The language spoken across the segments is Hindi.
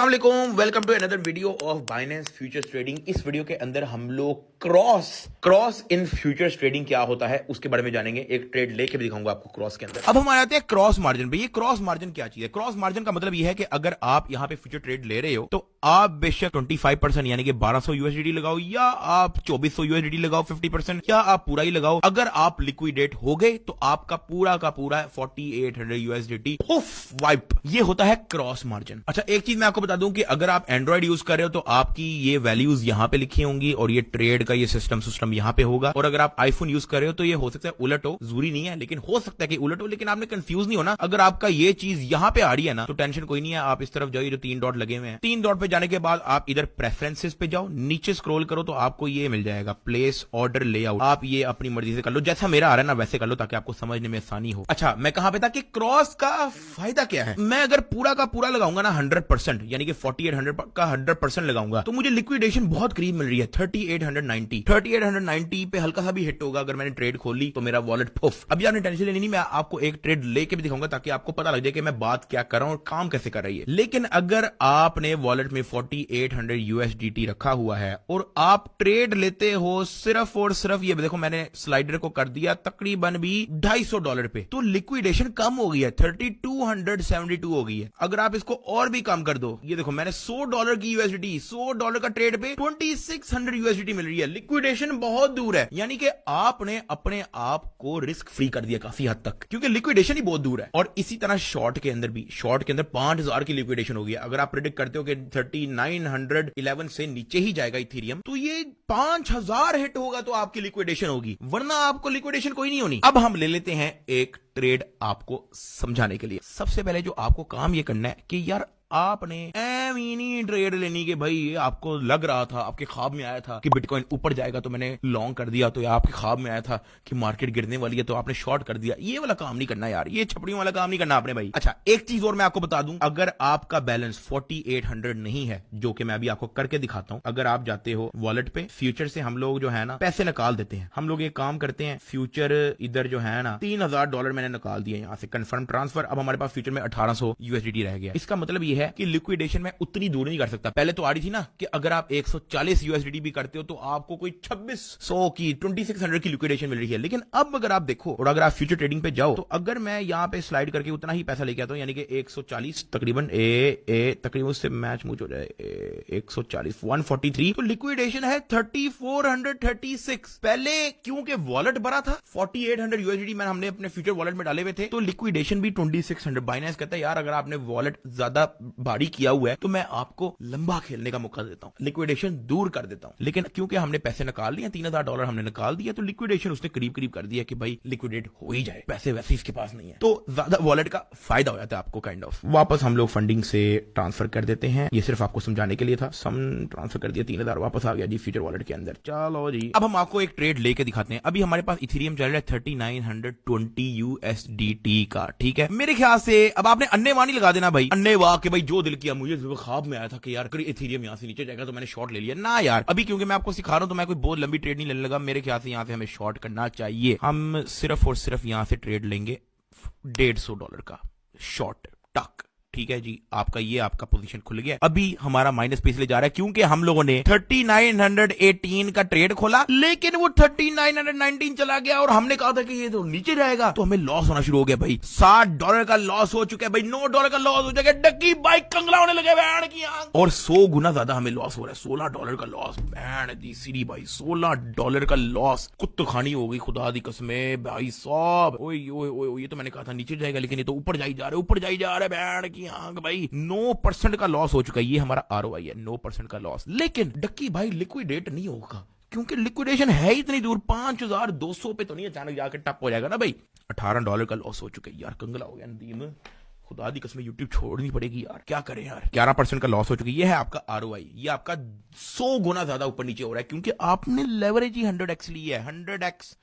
अस्सलाम वालेकुम, welcome to another video of Binance futures trading. इस वीडियो के अंदर हम लोग क्रॉस इन फ्यूचर्स ट्रेडिंग क्या होता है उसके बारे में जानेंगे। एक ट्रेड लेके भी दिखाऊंगा आपको क्रॉस के अंदर। अब हम आते हैं क्रॉस मार्जिन पे। ये क्रॉस मार्जिन क्या चीज है? क्रॉस मार्जिन का मतलब ये है कि अगर आप यहां पे फ्यूचर ट्रेड ले रहे हो तो आप बेशक 25% यानी कि 1200 यूएसडीटी लगाओ या आप 2400 यूएसडीटी लगाओ 50% या आप पूरा ही लगाओ, अगर आप लिक्विडेट हो गए तो आपका पूरा का पूरा 4800 यूएसडीटी वाइप। ये होता है क्रॉस मार्जिन। अच्छा, एक चीज मैं आपको बता दूं कि अगर आप एंड्रॉइड यूज कर रहे हो तो आपकी ये वैल्यूज यहां पे लिखी होंगी और ये ट्रेड का ये सिस्टम यहां पे होगा। और अगर आप आईफोन यूज कर रहे हो तो ये हो सकता है उलट हो, जरूरी नहीं है लेकिन हो सकता है कि उलट हो, लेकिन आपने कंफ्यूज नहीं होना। अगर आपका ये चीज यहां पे आ रही है ना तो टेंशन कोई नहीं है। आप इस तरफ जाइए, जो 3 डॉट लगे हुए हैं, 3 डॉट पे जाने के बाद आप इधर प्रेफरेंसेस पे जाओ, नीचे स्क्रॉल करो तो आपको ये मिल जाएगा प्लेस ऑर्डर लेआउट। आप ये अपनी मर्जी से कर लो, जैसा मेरा आ रहा है ना वैसे कर लो ताकि आपको समझने में आसानी हो। अच्छा, मैं कहां पे था कि क्रॉस का फायदा क्या है। मैं अगर पूरा का पूरा लगाऊंगा ना 100% यानी कि 4800 का 100% लगाऊंगा तो मुझे लिक्विडेशन बहुत करीब मिल रही है 3890 पे हल्का सा भी हिट होगा अगर मैंने ट्रेड खोली तो मेरा वॉलेट पुफ। अभी आपने टेंशन लेनी नहीं, मैं आपको एक ट्रेड लेके भी दिखाऊंगा ताकि आपको पता लग जाए कि मैं बात क्या कर रहा हूं और काम कैसे कर रही है। लेकिन अगर आपने वॉलेट में 4800 यूएसडीटी रखा हुआ है और आप ट्रेड लेते हो सिर्फ और सिर्फ, ये देखो मैंने स्लाइडर को कर दिया तकरीबन भी $250 पे, तो लिक्विडेशन कम हो गई है, 3272 हो गई है। अगर आप इसको और भी कम कर दो, ये देखो मैंने $100 की यूएसडीटी, $100 का ट्रेड पे 2600 यूएसडीटी मिल रही है। लिक्विडेशन बहुत दूर है, यानी कि आपने अपने आप को रिस्क फ्री कर दिया काफी हद तक, क्योंकि लिक्विडेशन ही बहुत दूर है। और इसी तरह शॉर्ट के अंदर भी, शॉर्ट के अंदर 5000 की लिक्विडेशन होगी। अगर आप प्रेडिक्ट करते हो कि 3911 से नीचे ही जाएगा इथेरियम तो ये 5000 हिट होगा तो आपकी लिक्विडेशन होगी, वरना आपको लिक्विडेशन कोई नहीं होनी। अब हम ले लेते हैं एक ट्रेड आपको समझाने के लिए। सबसे पहले जो आपको काम ये करना है कि यार आपने एमिनी ट्रेड लेनी के भाई, ये आपको लग रहा था, आपके ख्वाब में आया था कि बिटकॉइन ऊपर जाएगा तो मैंने लॉन्ग कर दिया, तो आपके ख्वाब में आया था कि मार्केट गिरने वाली है तो आपने शॉर्ट कर दिया। ये वाला काम नहीं करना यार, ये छपड़ियों वाला काम नहीं करना आपने भाई। अच्छा, एक चीज और मैं आपको बता दूं, अगर आपका बैलेंस 4800 नहीं है, जो कि मैं अभी आपको करके दिखाता हूं, अगर आप जाते हो वॉलेट पे, फ्यूचर से हम लोग जो है ना पैसे निकाल देते हैं। हम लोग एक काम करते हैं, फ्यूचर इधर जो है ना $3000 मैंने निकाल दिया यहां से, कंफर्म ट्रांसफर। अब हमारे पास फ्यूचर में 1800 यूएसडीटी रह गया। इसका मतलब ये है कि लिक्विडेशन में उतनी दूर नहीं कर सकता। पहले तो आ रही थी ना कि अगर आप 140 यूएसडीटी भी करते हो तो आपको कोई 2600 की 2600 की लिक्विडेशन मिल रही है। लेकिन अब अगर आप देखो और अगर आप फ्यूचर ट्रेडिंग पे जाओ तो अगर मैं यहां पे स्लाइड करके उतना ही पैसा लेके आता हूं, यानी कि 140 तकरीबन तकरीबन उससे मैच मुझ हो जाए 140 143, तो लिक्विडेशन है 3436। पहले क्योंकि वॉलेट बड़ा था 4800 यूएसडीटी मैंने हमने अपने फ्यूचर वॉलेट में डाले हुए थे, तो लिक्विडेशन भी 2600। बाइनेंस कहता है यार अगर आपने वॉलेट ज्यादा भारी किया हुआ है तो मैं आपको लंबा खेलने का मौका देता हूं, लिक्विडेशन दूर कर देता हूं। लेकिन क्योंकि हमने पैसे निकाल लिए, $3000 हमने निकाल दिया, तो लिक्विडेशन उसने करीब करीब कर दिया कि भाई लिक्विडेट हो ही जाए, पैसे वैसे इसके पास नहीं है, तो ज्यादा वॉलेट का फायदा हो जाता है आपको काइंड ऑफ। वापस हम लोग फंडिंग से ट्रांसफर कर देते हैं, ये सिर्फ आपको समझाने के लिए था। सम ट्रांसफर कर दिया, 3000 वापस आ गया जी फ्यूचर वॉलेट के अंदर। चलो जी, अब हम आपको एक ट्रेड लेके दिखाते हैं। अभी हमारे पास इथेरियम चल रहा है 3920 यूएसडीटी का, ठीक है। मेरे ख्याल से अब आपने अन्ने वाह नहीं लगा देना भाई, अन्ने वाह के भाई जो दिल किया, मुझे ख्वाब में आया था कि यार इथेरियम यहां से नीचे जाएगा तो मैंने शॉर्ट ले लिया ना यार। अभी क्योंकि मैं आपको सिखा रहा हूं तो मैं कोई बहुत लंबी ट्रेड नहीं लेने लगा। मेरे ख्याल से यहां से हमें शॉर्ट करना चाहिए। हम सिर्फ और सिर्फ यहां से ट्रेड लेंगे $150 का शॉर्ट टक, ठीक है जी। आपका पोजीशन खुल गया। अभी हमारा माइनस पे इसलिए जा रहा है क्योंकि हम लोगों ने 3918 का ट्रेड खोला, लेकिन वो 3919 चला गया और हमने कहा था कि ये तो नीचे जाएगा, तो हमें लॉस होना शुरू हो गया भाई। $60 का लॉस हो चुका है भाई, $9 का लॉस हो चुका है। डक्की बाइक कंगला होने लगे बैंड की आंख, और 100 गुना ज्यादा हमें लॉस हो रहा है। $16 का लॉस, बैंड दी सीरी भाई, $16 का लॉस। कुत्तो खानी हो गई खुदा दी कसमें भाई साहब। ओए ओए ओए, ये तो मैंने कहा था नीचे जाएगा लेकिन ये तो ऊपर जाई जा रहा है, ऊपर जाई जा रहा है बैंड की आंख भाई। 9% का लॉस हो चुका है, ये हमारा आरओआई है, 9% का लॉस। लेकिन डक्की भाई लिक्विडेट नहीं होगा क्योंकि लिक्विडेशन है इतनी दूर, 5200 पे तो नहीं अचानक जाकर टप हो जाएगा ना भाई। $18 का लॉस हो चुका है यार, कंगला हो गया नदीम, खुदा दी कसम यूट्यूब छोड़नी पड़ेगी यार, क्या करें यार। 11% का लॉस हो चुकी है। ये है आपका आरओआई, ये आपका 100 गुना ज्यादा ऊपर नीचे हो रहा है क्योंकि आपने लेवरेज ही 100x ली है, 100x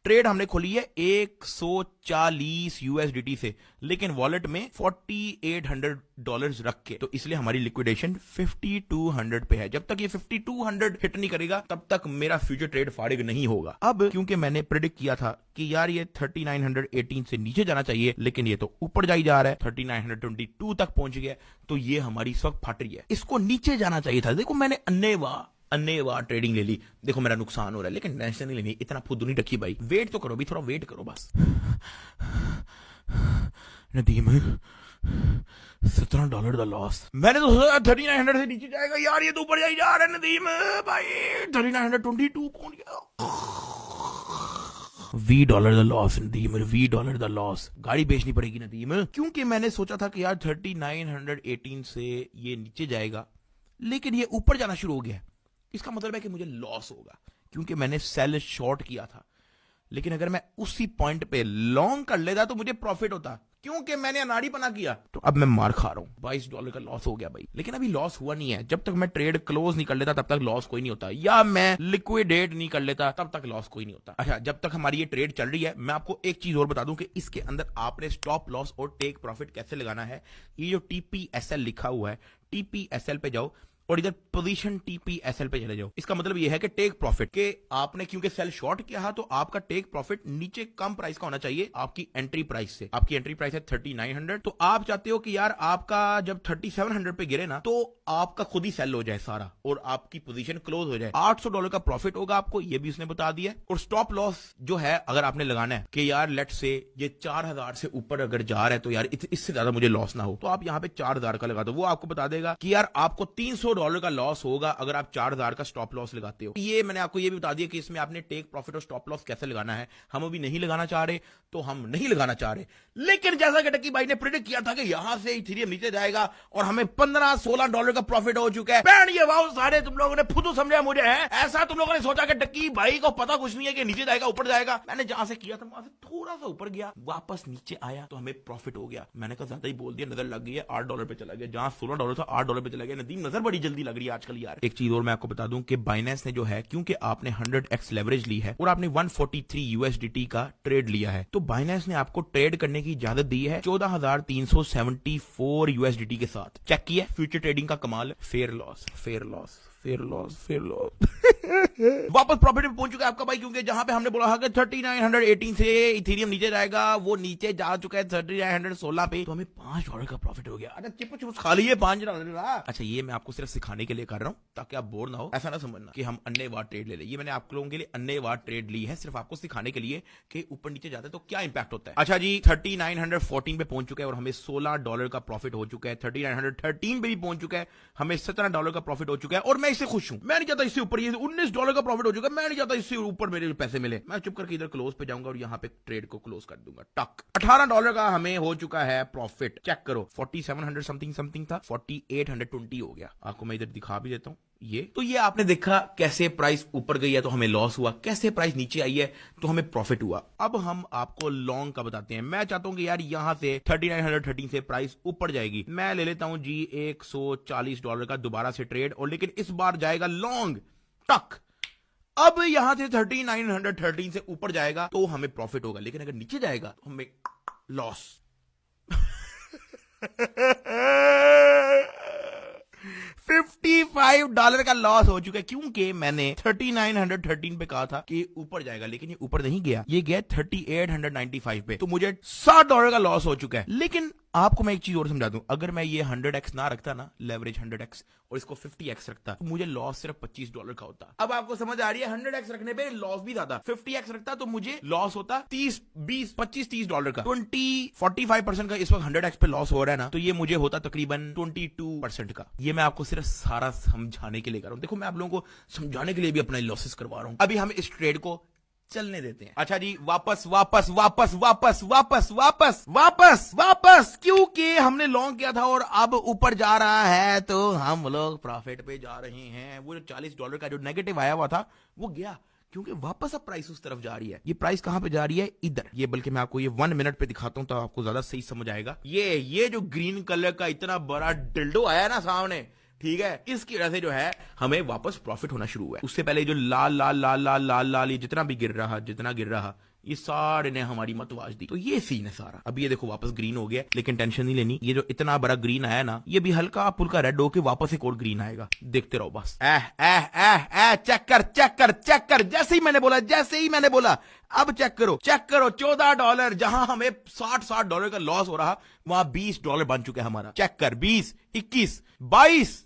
ट्रेड हमने खोली है 140 यूएसडीटी से, लेकिन वॉलेट में $4800 रख के, तो इसलिए हमारी लिक्विडेशन 5200 पे है। जब तक ये 5200 हिट नहीं करेगा तब तक मेरा फ्यूचर ट्रेड फारिग नहीं होगा। अब क्योंकि मैंने प्रेडिक्ट किया था कि यार ये 3918 से नीचे जाना चाहिए, लेकिन ये तो ऊपर जा ही जा रहा है, 3922 तक पहुंच गया, तो ये हमारी इस वक्त फट रही है। इसको नीचे जाना चाहिए था। देखो मैंने अन्नेवाह ट्रेडिंग ले ली, देखो मेरा नुकसान हो रहा है, लेकिन टेंशन नहीं लेनी, इतना फुद्दू नहीं रखी भाई। वेट तो करो भी, थोड़ा वेट करो बस। नदीम $17 का लॉस। मैंने तो सोचा 3900 से नीचे जाएगा, यार ये तो ऊपर जा ही जा रहा है नदीम भाई, 3922 पहुंच गया। $20 का लॉस नदीम, $20 का लॉस। गाड़ी बेचनी पड़ेगी नदीम, क्योंकि मैंने सोचा था कि यार 3918 से ये नीचे जाएगा, लेकिन ये ऊपर जाना शुरू हो गया। इसका मतलब है कि मुझे लॉस होगा, क्योंकि मैंने सेल शॉर्ट किया था। लेकिन अगर मैं उसी पॉइंट पे लॉन्ग कर लेता तो मुझे प्रॉफिट होता, क्योंकि मैंने अनाड़ीपना किया। तो अब मैं मार खा रहा हूं, $22 का लॉस हो गया भाई। लेकिन अभी लॉस हुआ नहीं है। जब तक मैं ट्रेड क्लोज नहीं कर लेता तब तक लॉस कोई नहीं होता, या मैं लिक्विडेट नहीं कर लेता तब तक लॉस कोई नहीं होता। अच्छा, जब तक हमारी ये ट्रेड चल रही है, मैं आपको एक चीज और बता दूं कि इसके अंदर आपने स्टॉप लॉस और टेक प्रॉफिट कैसे लगाना है। ये जो TPSL लिखा हुआ है, TPSL पे जाओ और इधर पोजीशन TPSL पे चले जाओ। इसका मतलब यह है कि टेक प्रॉफिट के आपने क्योंकि सेल शॉर्ट किया है, तो आपका टेक प्रॉफिट नीचे कम प्राइस का होना चाहिए आपकी एंट्री प्राइस से। आपकी एंट्री प्राइस है 3900, तो आप चाहते हो कि यार आपका जब 3700 पे गिरे ना, तो आपका खुद ही सेल हो जाए सारा और आपकी पोजीशन क्लोज हो जाए। $800 का प्रॉफिट होगा आपको, ये भी उसने बता दिया। और स्टॉप लॉस जो है अगर आपने लगाना है कि यार लेट से ये 4000 से ऊपर अगर जा रहा है, तो यार इससे ज्यादा मुझे लॉस ना हो, तो आप यहाँ पे 4000 का लगा दो। वो आपको बता देगा कि यार आपको $300 का लॉस होगा अगर आप 4000 का स्टॉप लॉस लगाते हो। ये मैंने आपको ये भी बता दिया कि इसमें आपने टेक प्रॉफिट और स्टॉप लॉस कैसे लगाना है। हम अभी नहीं लगाना चाह रहे, तो हम नहीं लगाना चाह रहे। लेकिन जैसा कि टक्की भाई ने प्रेडिक्ट किया था कि यहां से इथेरियम नीचे जाएगा और हमें $15-16 का प्रॉफिट हो चुका है। बैंड ये वाओ, सारे तुम लोगों ने फुदू समझा मुझे है। ऐसा तुम लोगों ने सोचा कि टक्की भाई को पता कुछ नहीं है कि नीचे जाएगा ऊपर जाएगा। मैंने जहां से किया था वहां से थोड़ा सा ऊपर गया, वापस नीचे आया, तो हमें प्रॉफिट हो गया। मैंने कहा ज्यादा ही बोल दिया, नजर लग गई है, $8 पे चला गया। जहां $16 था $8 पे चला गया। नदीम नजर बड़ी जल्दी लग रही है आजकल यार। एक चीज और मैं आपको बता दूं कि बाइनेंस ने जो है, क्योंकि आपने 100x लेवरेज ली है और आपने 143 USDT का ट्रेड लिया है, तो बाइनेंस ने आपको ट्रेड करने की इजाजत दी है 14374 USDT के साथ। चेक किया, फ्यूचर ट्रेडिंग का कमाल। Fair loss, fair loss, fair loss, fair loss. वापस प्रॉफिट में पहुंच चुका है आपका भाई, क्योंकि जहां पे हमने बोला था कि 3918 से इथेरियम नीचे जाएगा, वो नीचे जा चुका है 3916 पे, तो हमें $5 का प्रॉफिट हो गया। अच्छा चिप्स खा लिए $5। अच्छा, ये मैं आपको सिर्फ सिखाने के लिए कर रहा हूं ताकि आप बोर ना हो। ऐसा ना समझना कि हम अन्नेवाह ट्रेड ले ले। ये मैंने आप लोगों के लिए अन्नेवाह ट्रेड ली है, सिर्फ आपको सिखाने के लिए कि ऊपर नीचे जाता है तो क्या इंपैक्ट होता है। अच्छा जी, 3914 पे पहुंच चुका है और हमें $16 का प्रॉफिट हो चुका है। 3913 पे भी पहुंच चुका है, हमें $17 का प्रॉफिट हो चुका है। और मैं इससे खुश हूं। मैं नहीं चाहता इससे ऊपर, ये $19 का प्रॉफिट हो चुका है, मैं नहीं चाहता इससे ऊपर मेरे पैसे मिले। मैं चुप करके इधर क्लोज पे जाऊंगा और यहां पे ट्रेड को क्लोज कर दूंगा। टक, $18 का हमें हो चुका है प्रॉफिट। चेक करो, 4700 समथिंग था, 4820 हो गया। आपको मैं इधर दिखा भी देता हूं। ये तो ये आपने देखा कैसे प्राइस ऊपर गई है तो हमें लॉस हुआ, कैसे प्राइस नीचे आई है तो हमें प्रॉफिट हुआ। अब हम आपको लॉन्ग का बताते हैं। मैं चाहता हूं कि यार यहां से 3913 से प्राइस ऊपर जाएगी। मैं ले लेता हूं जी $140 का दोबारा से ट्रेड, और लेकिन इस बार जाएगा लॉन्ग। टक, अब यहां से 3913 से ऊपर जाएगा तो हमें प्रॉफिट होगा, लेकिन अगर नीचे जाएगा तो हमें लॉस। $55 का लॉस हो चुका है, क्योंकि मैंने 3913 पे कहा था कि ऊपर जाएगा, लेकिन ये ऊपर नहीं गया, ये गया 3895 पे, तो मुझे $60 का लॉस हो चुका है। लेकिन आपको मैं एक चीज और समझा दूं, अगर मैं ये 100x ना रखता ना, लेवरेज 100x, और इसको 50x रखता, तो मुझे लॉस सिर्फ $25 का होता। अब आपको समझ आ रही है, 100x रखने पे लॉस भी ज्यादा, 50x रखता तो मुझे लॉस होता 25-30 का। 45% का इस वक्त 100x पे लॉस हो रहा है ना, तो ये मुझे होता तकरीबन 22% का। ये मैं आपको सिर्फ सारा समझाने के लिए कर रहा हूं। देखो, मैं आप लोगों को समझाने के लिए भी अपना लॉसेस करवा रहा हूं। अभी हम इस ट्रेड को चलने देते हैं। अच्छा जी, वापस वापस वापस वापस वापस वापस वापस वापस, क्योंकि हमने लॉन्ग किया था और अब ऊपर जा रहा है, तो हम लोग प्रॉफिट पे जा रहे हैं। वो जो $40 का जो नेगेटिव आया हुआ था वो गया, क्योंकि वापस अब प्राइस उस तरफ जा रही है। ये प्राइस कहां पे जा रही है? इधर। ये बल्कि मैं आपको ये 1 मिनट पे दिखाता हूं तो आपको ज्यादा सही समझ आएगा। ये जो ग्रीन कलर का इतना बड़ा डिल्डो आया ना सामने, ठीक है, इसकी वजह से जो है हमें वापस प्रॉफिट होना शुरू हुआ है। उससे पहले जो लाल लाल लाल लाल लाल लाल ये जितना भी गिर रहा ये सारे ने हमारी मतवाज दी। तो ये सीन है सारा। अब ये देखो वापस ग्रीन हो गया, लेकिन टेंशन नहीं लेनी, ये जो इतना बड़ा ग्रीन आया ना, ये भी हल्का फुल्का रेड होके वापस एक और ग्रीन आएगा, देखते रहो बस। चेक कर, जैसे ही मैंने बोला अब चेक करो $14, जहां हमें $60 का लॉस हो रहा, वहां $20 बन चुका है हमारा। चेक कर, 20, 21, 22,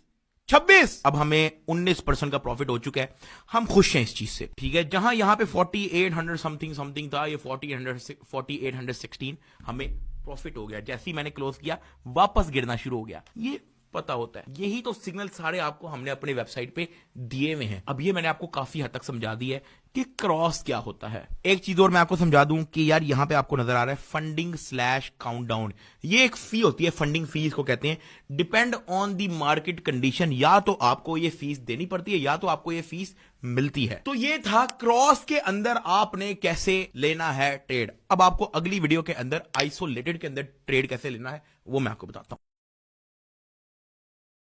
26, अब हमें 19% का प्रॉफिट हो चुका है। हम खुश हैं इस चीज से, ठीक है। जहां यहां पे 4800 समथिंग था, ये 4816 हमें प्रॉफिट हो गया। जैसे ही मैंने क्लोज किया वापस गिरना शुरू हो गया। ये पता होता है, यही तो सिग्नल सारे आपको हमने अपने वेबसाइट पे दिए हुए हैं। अब ये मैंने आपको काफी हद तक समझा दी है कि क्रॉस क्या होता है। एक चीज और मैं आपको समझा दूं कि यार यहां पे आपको नजर आ रहा है फंडिंग/काउंटडाउन, ये एक फी होती है, फंडिंग फीस को कहते हैं। Depend on the market condition, या तो आपको ये फीस देनी पड़ती है या तो आपको ये फीस मिलती है। तो ये था क्रॉस के अंदर आपने कैसे लेना है ट्रेड। अब आपको अगली वीडियो के अंदर आइसोलेटेड के अंदर ट्रेड कैसे लेना है वो मैं आपको बताता हूं।